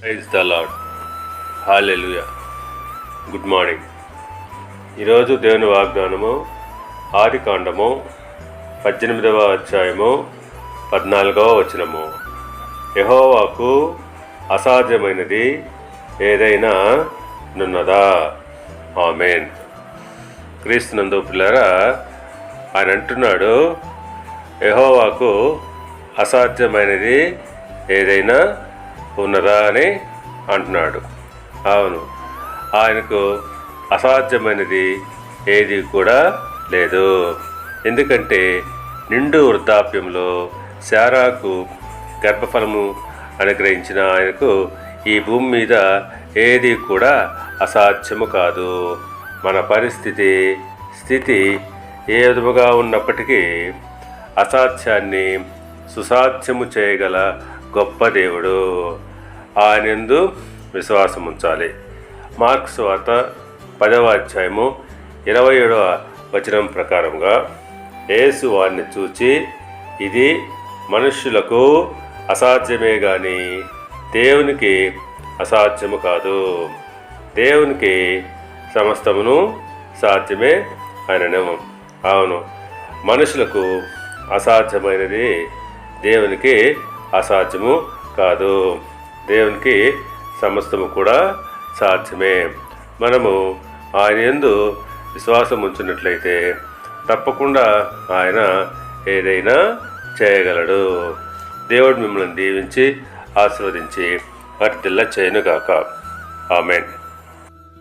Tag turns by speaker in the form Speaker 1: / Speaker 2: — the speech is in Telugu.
Speaker 1: Praise the lord. Hallelujah. Good morning. ఈరోజు దేవుని వాగ్దానము ఆదికాండము 18వ అధ్యాయము 14వ వచనము. యెహోవాకు అసాధ్యమైనది ఏదైనా నున్నదా? ఆమేన్. క్రీస్తునందు పిల్లరా, ఆయన అంటున్నాడు, యెహోవాకు అసాధ్యమైనది ఏదైనా ఉన్నదా అని అంటున్నాడు. అవును, ఆయనకు అసాధ్యమైనది ఏది కూడా లేదు. ఎందుకంటే నిండు వృద్ధాప్యంలో శారాకు గర్భఫలము అనుగ్రహించిన ఆయనకు ఈ భూమి మీద ఏది కూడా అసాధ్యము కాదు. మన స్థితి ఏ విధముగా ఉన్నప్పటికీ అసాధ్యాన్ని సుసాధ్యము చేయగల గొప్ప దేవుడు. ఆయనందు విశ్వాసం ఉంచాలి. మార్కు సువార్త 10వ అధ్యాయము 27వ వచనం ప్రకారంగా యేసు వారిని చూచి, ఇది మనుష్యులకు అసాధ్యమే గాని దేవునికి అసాధ్యము కాదు. దేవునికి సమస్తమును సాధ్యమే అనను. అవును, మనుషులకు అసాధ్యమైనది దేవునికి అసాధ్యము కాదు. దేవునికి సమస్తము కూడా సాధ్యమే. మనము ఆయన యందు విశ్వాసం ఉంచినట్లయితే తప్పకుండా ఆయన ఏదైనా చేయగలడు. దేవుడు మిమ్మల్ని దీవించి ఆశీర్వదించి వర్ధిల్ల చేయనుగాక. ఆమేన్.